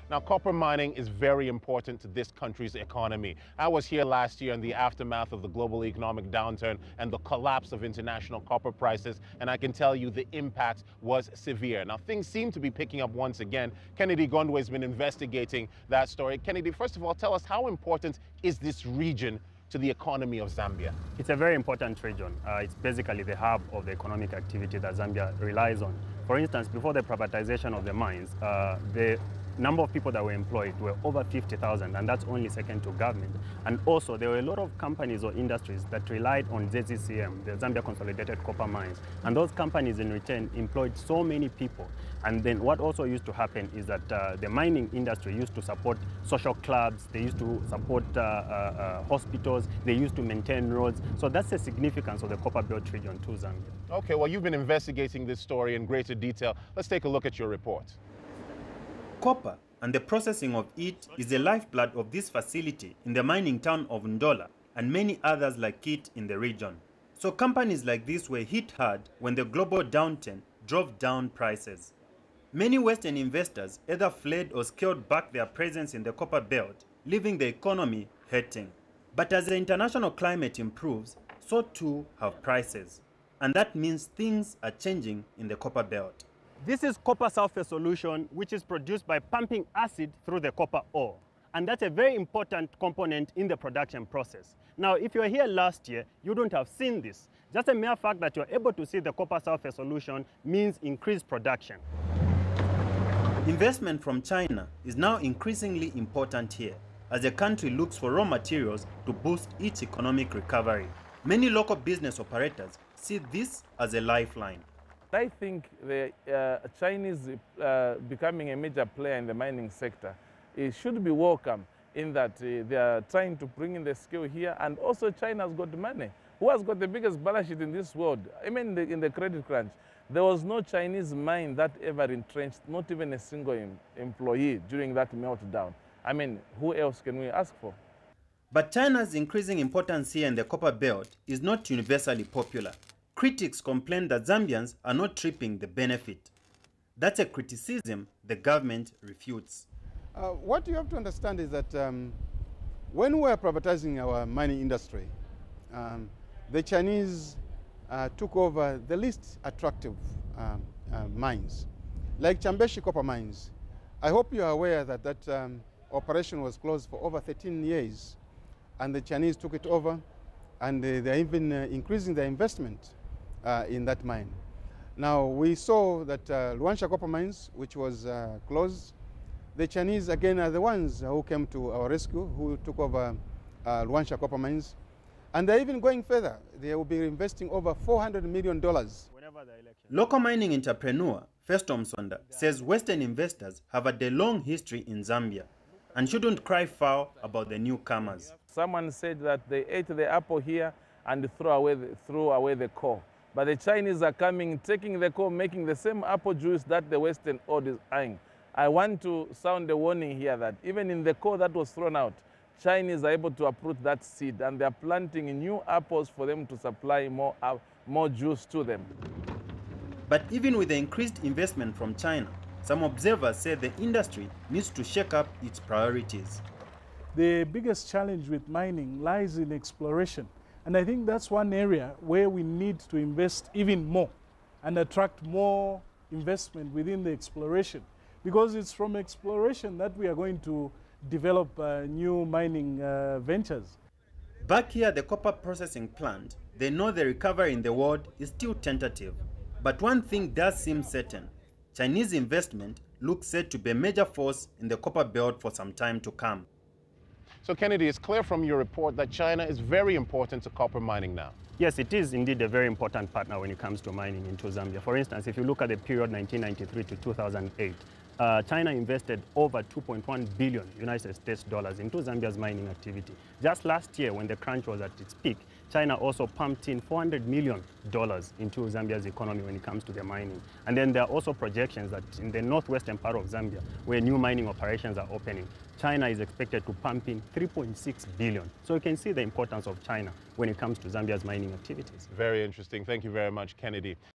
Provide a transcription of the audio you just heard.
Now, copper mining is very important to this country's economy. I was here last year in the aftermath of the global economic downturn and the collapse of international copper prices, and I can tell you the impact was severe. Now, things seem to be picking up once again. Kennedy Gondwe has been investigating that story. Kennedy, first of all, tell us, how important is this region to the economy of Zambia? It's a very important region. It's basically the hub of the economic activity that Zambia relies on. For instance, before the privatization of the mines, the number of people that were employed were over 50,000, and that's only second to government. And also, there were a lot of companies or industries that relied on ZCCM, the Zambia Consolidated Copper Mines. And those companies in return employed so many people. And then what also used to happen is that the mining industry used to support social clubs, they used to support hospitals, they used to maintain roads. So that's the significance of the Copperbelt region to Zambia. Okay, well, you've been investigating this story in greater detail. Let's take a look at your report. Copper and the processing of it is the lifeblood of this facility in the mining town of Ndola and many others like it in the region. So companies like this were hit hard when the global downturn drove down prices. Many Western investors either fled or scaled back their presence in the copper belt, leaving the economy hurting. But as the international climate improves, so too have prices. And that means things are changing in the copper belt. This is copper sulfate solution, which is produced by pumping acid through the copper ore. And that's a very important component in the production process. Now, if you were here last year, you don't have seen this. Just a mere fact that you're able to see the copper sulfate solution means increased production. Investment from China is now increasingly important here, as the country looks for raw materials to boost its economic recovery. Many local business operators see this as a lifeline. I think the Chinese becoming a major player in the mining sector, it should be welcome in that they are trying to bring in the skill here, and also China's got money. Who has got the biggest balance sheet in this world? I mean, in the credit crunch, there was no Chinese mine that ever entrenched, not even a single employee during that meltdown. I mean, who else can we ask for? But China's increasing importance here in the copper belt is not universally popular. Critics complain that Zambians are not reaping the benefit. That's a criticism the government refutes. What you have to understand is that when we are privatizing our mining industry, the Chinese took over the least attractive mines, like Chambeshi copper mines. I hope you are aware that that operation was closed for over 13 years, and the Chinese took it over, and they're even increasing their investment in that mine. Now, we saw that Luansha copper mines, which was closed, the Chinese again are the ones who came to our rescue, who took over Luansha copper mines. And they're even going further. They will be investing over $400 million. Local mining entrepreneur Festom Sonda says Western investors have had a long history in Zambia and shouldn't cry foul about the newcomers. Someone said that they ate the apple here and threw away the core. But the Chinese are coming, taking the core, making the same apple juice that the Western world is eyeing. I want to sound a warning here that even in the core that was thrown out, Chinese are able to uproot that seed, and they're planting new apples for them to supply more juice to them. But even with the increased investment from China, some observers say the industry needs to shake up its priorities. The biggest challenge with mining lies in exploration. And I think that's one area where we need to invest even more and attract more investment within the exploration, because it's from exploration that we are going to develop new mining ventures. Back here at the copper processing plant, they know the recovery in the world is still tentative. But one thing does seem certain: Chinese investment looks set to be a major force in the copper belt for some time to come. So, Kennedy, it's clear from your report that China is very important to copper mining now. Yes, it is indeed a very important partner when it comes to mining into Zambia. For instance, if you look at the period 1993 to 2008, China invested over 2.1 billion United States dollars into Zambia's mining activity. Just last year, when the crunch was at its peak, China also pumped in $400 million into Zambia's economy when it comes to the mining. And then there are also projections that in the northwestern part of Zambia, where new mining operations are opening, China is expected to pump in 3.6 billion. So you can see the importance of China when it comes to Zambia's mining activities. Very interesting. Thank you very much, Kennedy.